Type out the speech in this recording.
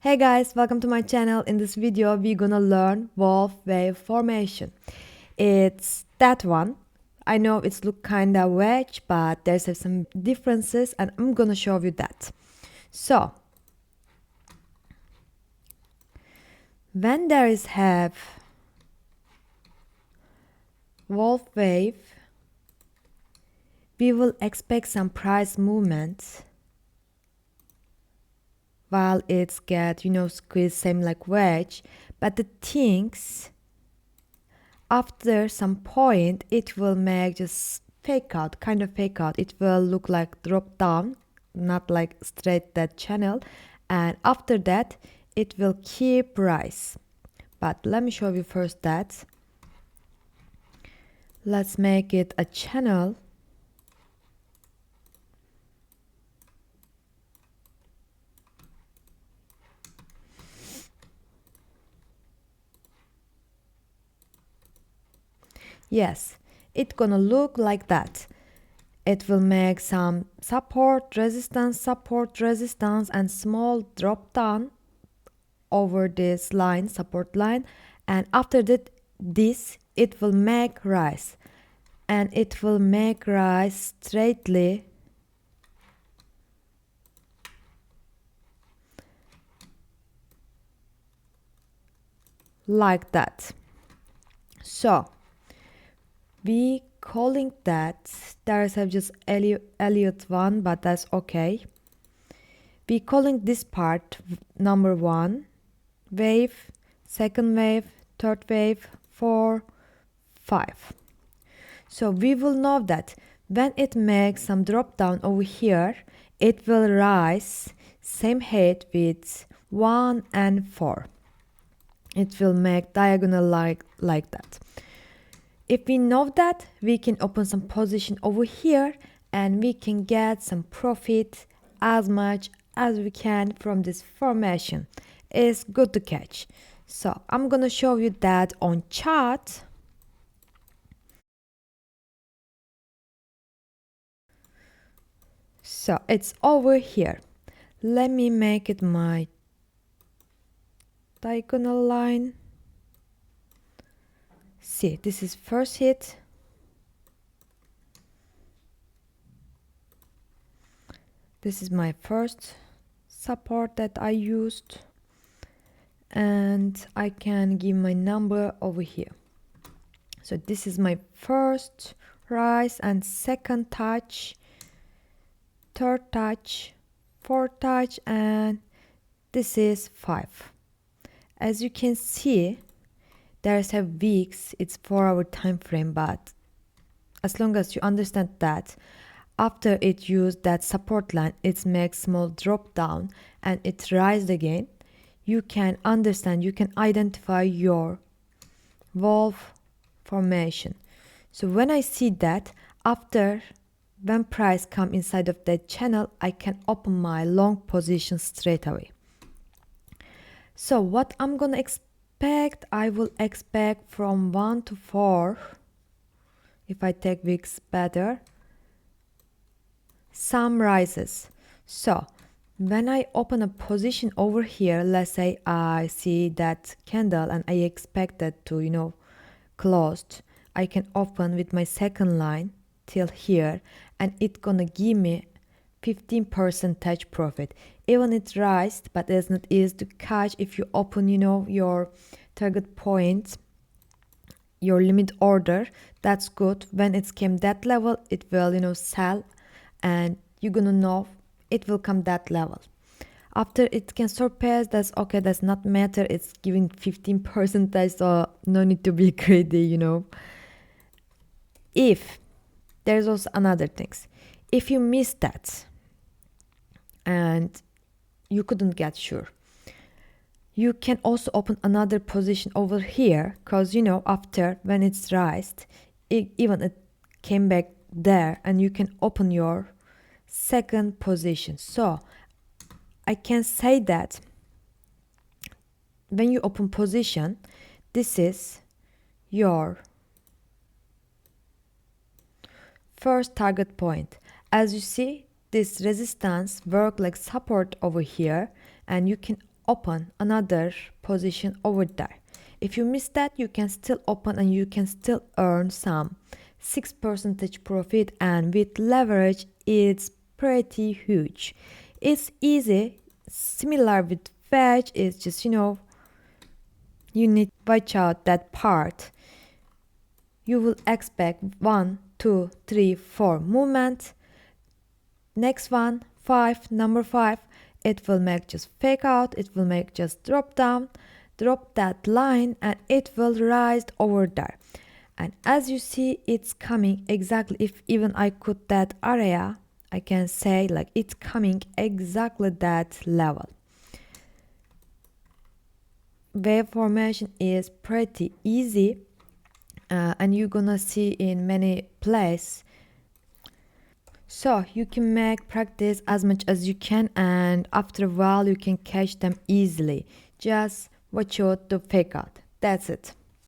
Hey guys, welcome to my channel. In this video, we're gonna learn Wolfe Wave formation. It's that one. I know it's look kinda wedge, but there's some differences and I'm gonna show you that. So, when there is have Wolfe Wave, we will expect some price movement while it's get, squeezed same like wedge, but the things after some point it will make just fake out, kind of fake out. It will look like drop down, not like straight that channel, and after that it will keep rise. But let me show you first that. Let's make it a channel. Yes, it's gonna look like that. It will make some support, resistance, and small drop down over this line, support line, and after that this it will make rise, and it will make rise straightly like that. So we calling that, there's have just Elliott one, but that's okay. We calling this part number 1 wave, second wave, third wave, 4, 5. So we will know that when it makes some drop down over here, it will rise same height with 1 and 4. It will make diagonal like that. If we know that, we can open some position over here and we can get some profit as much as we can from this formation. It's good to catch. So I'm gonna show you that on chart. So it's over here. Let me make it my diagonal line. See, this is first hit. This is my first support that I used, and I can give my number over here. So this is my first rise and second touch, third touch, fourth touch, and this is 5. As you can see, there's a weeks, it's 4-hour time frame, but as long as you understand that after it used that support line, it makes small drop down and it rise again, you can understand, you can identify your Wolfe formation. So when I see that, after when price come inside of that channel, I can open my long position straight away. So what I'm gonna expect, I will expect from 1 to 4, if I take weeks better, some rises. So when I open a position over here, let's say I see that candle and I expect that to closed, I can open with my second line till here and it's gonna give me 15% profit. Even it rise, but it's not easy to catch if you open your target point, your limit order. That's good. When it came that level, it will sell, and you're gonna know it will come that level. After it can surpass, that's okay, that's not matter. It's giving 15%, so no need to be greedy. If there's also another things, if you miss that and you couldn't get sure, you can also open another position over here, because after when it's raised, even it came back there, and you can open your second position. So I can say that when you open position, this is your first target point. As you see, this resistance work like support over here, and you can open another position over there. If you miss that, you can still open and you can still earn some 6% profit, and with leverage it's pretty huge. It's easy, similar with fetch. It's just, you need to watch out that part. You will expect 1, 2, 3, 4 movement. Next one, 5, number 5, it will make just fake out, it will make just drop down, drop that line, and it will rise over there. And as you see, it's coming exactly, if even I cut that area, I can say like it's coming exactly that level. Wave formation is pretty easy, and you're gonna see in many places. So you can make practice as much as you can, and after a while you can catch them easily. Just watch out the fake out. That's it.